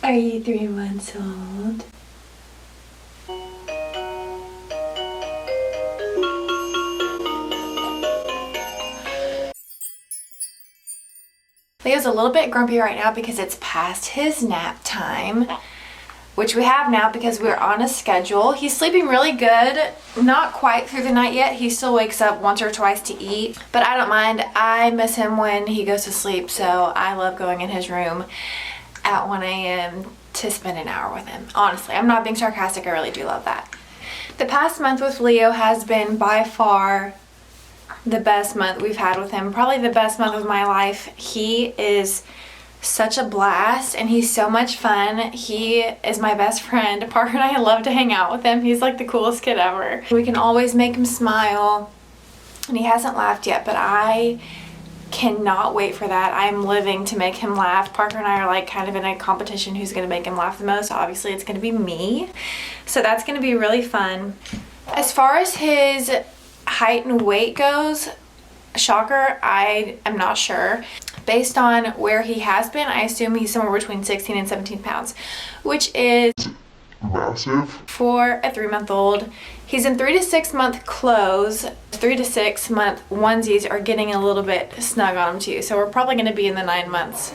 Are you 3 months old? Leo's a little bit grumpy right now because it's past his nap time, which we have now because we're on a schedule. He's sleeping really good, not quite through the night yet. He still wakes up once or twice to eat, but I don't mind. I miss him when he goes to sleep, so I love going in his room at 1 a.m. to spend an hour with him. Honestly, I'm not being sarcastic, I really do love that. The past month with Leo has been by far the best month we've had with him. Probably the best month of my life. He is such a blast and he's so much fun. He is my best friend. Parker and I love to hang out with him. He's like the coolest kid ever. We can always make him smile, and he hasn't laughed yet, but I cannot wait for that. I'm living to make him laugh. Parker and I are like kind of in a competition who's gonna make him laugh the most. Obviously it's gonna be me, so that's gonna be really fun. As far as his height and weight goes, shocker, I am not sure. Based on where he has been, I assume he's somewhere between 16 and 17 pounds, which is massive for a 3-month-old. He's in 3 to 6 month clothes. 3 to 6 month onesies are getting a little bit snug on him too, so we're probably going to be in the 9 months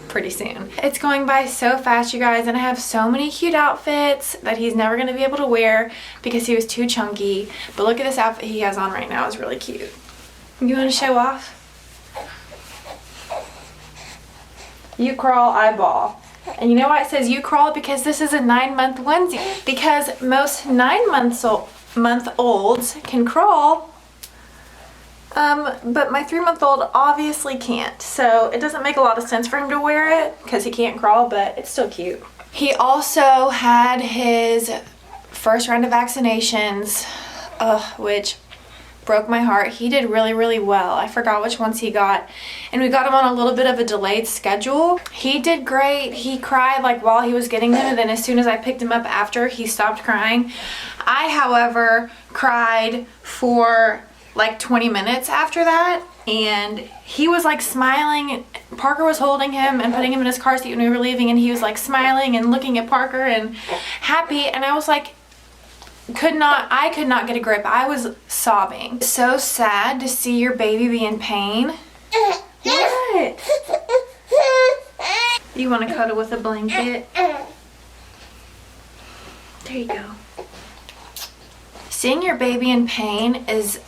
pretty soon. It's going by so fast, you guys, and I have so many cute outfits that he's never going to be able to wear because he was too chunky. But look at this outfit he has on right now. It's really cute. You want to show off? You crawl, I ball. And you know why it says you crawl? Because this is a 9-month onesie. Because most 9-month-olds can crawl, but my 3-month-old obviously can't. So it doesn't make a lot of sense for him to wear it because he can't crawl, but it's still cute. He also had his first round of vaccinations, which broke my heart. He did really, really well. I forgot which ones he got, and we got him on a little bit of a delayed schedule. He did great. He cried like while he was getting them, and then as soon as I picked him up after, he stopped crying. I, however, cried for like 20 minutes after that, and he was like smiling. Parker was holding him and putting him in his car seat when we were leaving, and he was like smiling and looking at Parker and happy, and I was like, I could not get a grip. I was sobbing. So sad to see your baby be in pain. What? You want to cuddle with a blanket? There you go. Seeing your baby in pain is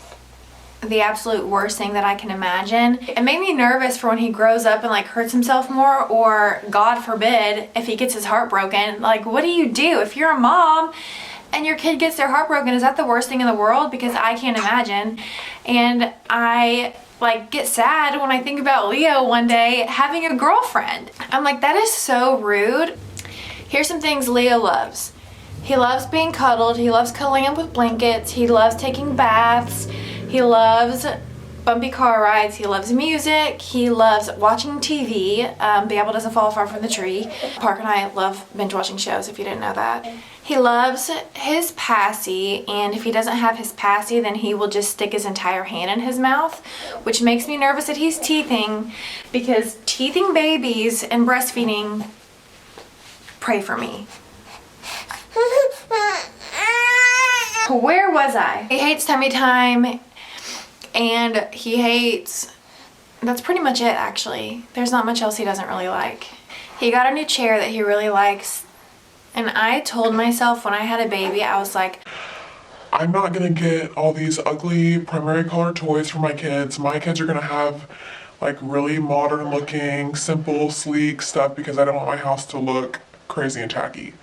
the absolute worst thing that I can imagine. It made me nervous for when he grows up and like hurts himself more, or God forbid, if he gets his heart broken. Like, what do you do if you're a mom and your kid gets their heart broken? Is that the worst thing in the world? Because I can't imagine. And I like get sad when I think about Leo one day having a girlfriend. I'm like, that is so rude. Here's some things Leo loves. He loves being cuddled. He loves cuddling up with blankets. He loves taking baths. He loves bumpy car rides. He loves music. He loves watching TV. The apple doesn't fall far from the tree. Parker and I love binge watching shows, if you didn't know that. He loves his passy, and if he doesn't have his passy, then he will just stick his entire hand in his mouth, which makes me nervous that he's teething, because teething babies and breastfeeding, pray for me. Where was I? He hates tummy time, and he hates, that's pretty much it actually. There's not much else he doesn't really like. He got a new chair that he really likes, and I told myself when I had a baby, I was like, I'm not gonna get all these ugly primary color toys for my kids. My kids are gonna have like really modern looking, simple, sleek stuff because I don't want my house to look crazy and tacky.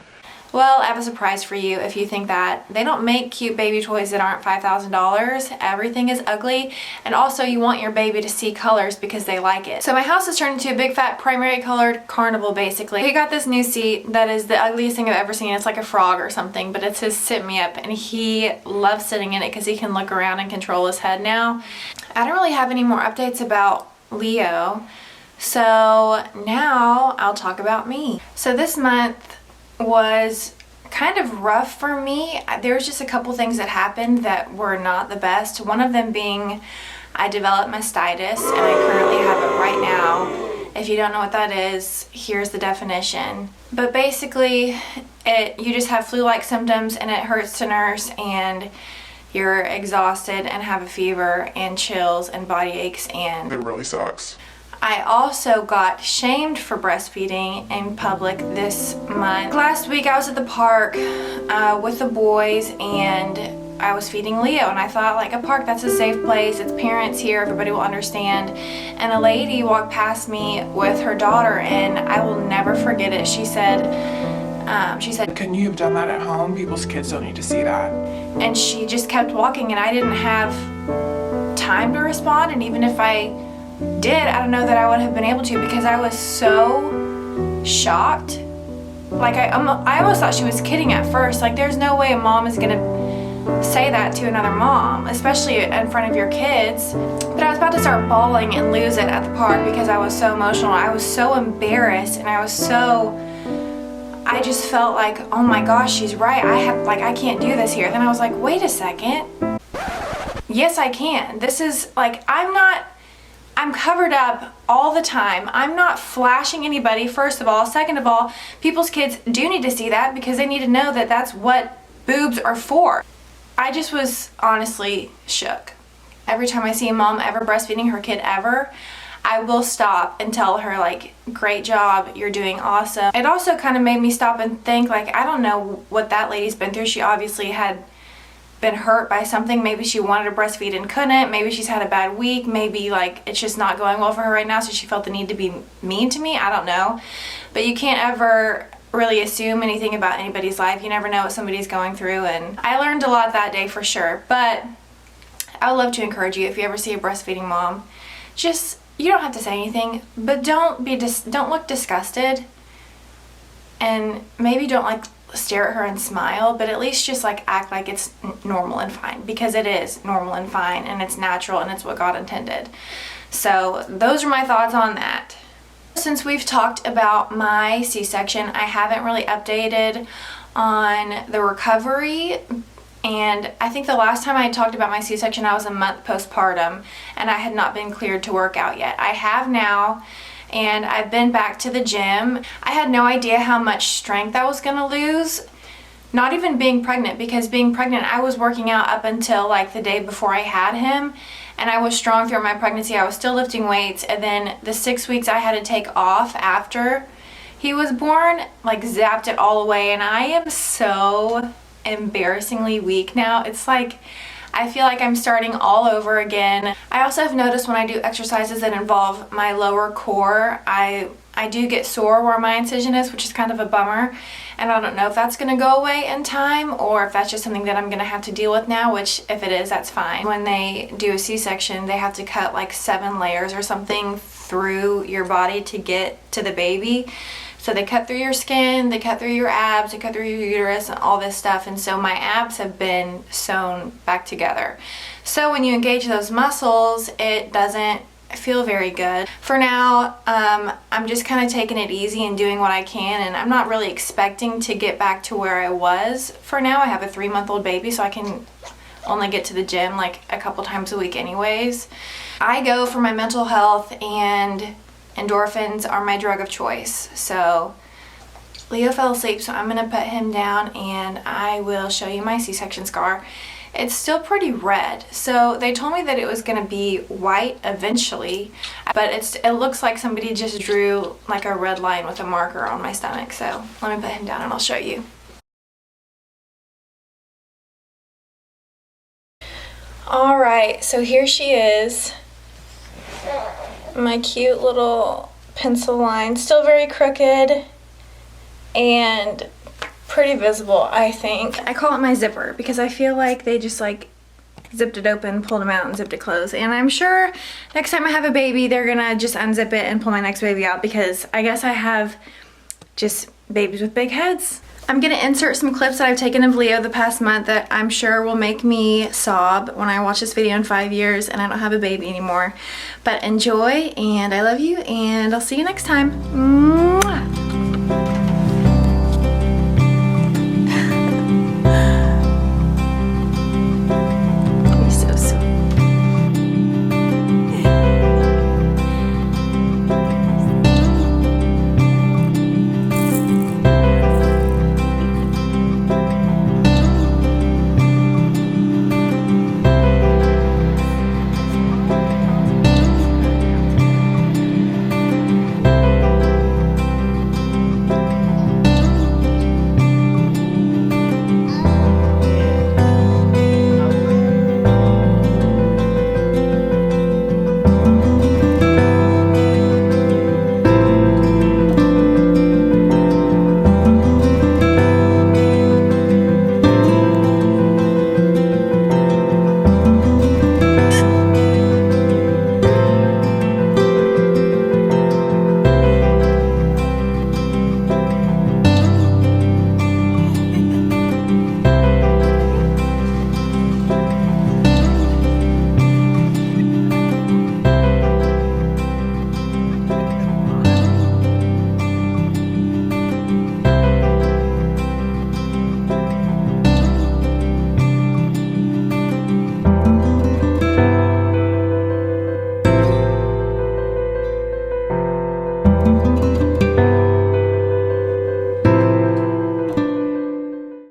well, I have a surprise for you if you think that. They don't make cute baby toys that aren't $5,000. Everything is ugly, and also you want your baby to see colors because they like it. So my house has turned into a big fat primary colored carnival basically. We got this new seat that is the ugliest thing I've ever seen. It's like a frog or something, but it's his sit me up, and he loves sitting in it because he can look around and control his head now. I don't really have any more updates about Leo, so now I'll talk about me. So this month was kind of rough for me. There was just a couple things that happened that were not the best. One of them being I developed mastitis, and I currently have it right now. If you don't know what that is, here's the definition. But basically, you just have flu-like symptoms and it hurts to nurse and you're exhausted and have a fever and chills and body aches, and it really sucks. I also got shamed for breastfeeding in public this month. Last week I was at the park with the boys and I was feeding Leo, and I thought, like, a park, that's a safe place, it's parents here, everybody will understand. And a lady walked past me with her daughter and I will never forget it. She said, "Couldn't you have done that at home? People's kids don't need to see that." And she just kept walking and I didn't have time to respond, and even if I did, I don't know that I would have been able to, because I was so shocked. Like, I almost thought she was kidding at first. Like, there's no way a mom is gonna say that to another mom, especially in front of your kids. But I was about to start bawling and lose it at the park because I was so emotional. I was so embarrassed, and I just felt like, oh my gosh, she's right. I can't do this here. Then I was like, wait a second. Yes, I can. This is like, I'm covered up all the time. I'm not flashing anybody, first of all. Second of all, people's kids do need to see that because they need to know that that's what boobs are for. I just was honestly shook. Every time I see a mom ever breastfeeding her kid ever, I will stop and tell her, like, great job, you're doing awesome. It also kind of made me stop and think, like, I don't know what that lady's been through. She obviously had been hurt by something. Maybe she wanted to breastfeed and couldn't. Maybe she's had a bad week. Maybe, like, it's just not going well for her right now, so she felt the need to be mean to me. I don't know. But you can't ever really assume anything about anybody's life. You never know what somebody's going through, and I learned a lot that day for sure. But I would love to encourage you, if you ever see a breastfeeding mom, just, you don't have to say anything, but don't look disgusted, and maybe don't, like, stare at her and smile, but at least just, like, act like it's normal and fine, because it is normal and fine, and it's natural, and it's what God intended. So those are my thoughts on that. Since we've talked about my C-section, I haven't really updated on the recovery. And I think the last time I talked about my C-section, I was a month postpartum and I had not been cleared to work out yet. I have now, and I've been back to the gym. I had no idea how much strength I was gonna lose, not even being pregnant, because being pregnant, I was working out up until like the day before I had him, and I was strong throughout my pregnancy. I was still lifting weights, and then the 6 weeks I had to take off after he was born, like, zapped it all away, and I am so embarrassingly weak now. It's like I feel like I'm starting all over again. I also have noticed when I do exercises that involve my lower core, I do get sore where my incision is, which is kind of a bummer, and I don't know if that's going to go away in time or if that's just something that I'm going to have to deal with now, which if it is, that's fine. When they do a C-section, they have to cut like 7 layers or something through your body to get to the baby. So they cut through your skin, they cut through your abs, they cut through your uterus and all this stuff, and so my abs have been sewn back together. So when you engage those muscles, it doesn't feel very good. For now, I'm just kind of taking it easy and doing what I can, and I'm not really expecting to get back to where I was. For now, I have a 3-month-old baby, so I can only get to the gym like a couple times a week anyways. I go for my mental health, and endorphins are my drug of choice. So Leo fell asleep, so I'm gonna put him down and I will show you my C-section scar. It's still pretty red, so they told me that it was gonna be white eventually, but it looks like somebody just drew like a red line with a marker on my stomach. So let me put him down and I'll show you. All right, so here she is. My cute little pencil line, still very crooked and pretty visible, I think. I call it my zipper because I feel like they just like zipped it open, pulled them out, and zipped it closed. And I'm sure next time I have a baby, they're gonna just unzip it and pull my next baby out, because I guess I have just babies with big heads. I'm gonna insert some clips that I've taken of Leo the past month that I'm sure will make me sob when I watch this video in 5 years and I don't have a baby anymore. But enjoy, and I love you, and I'll see you next time. Mwah!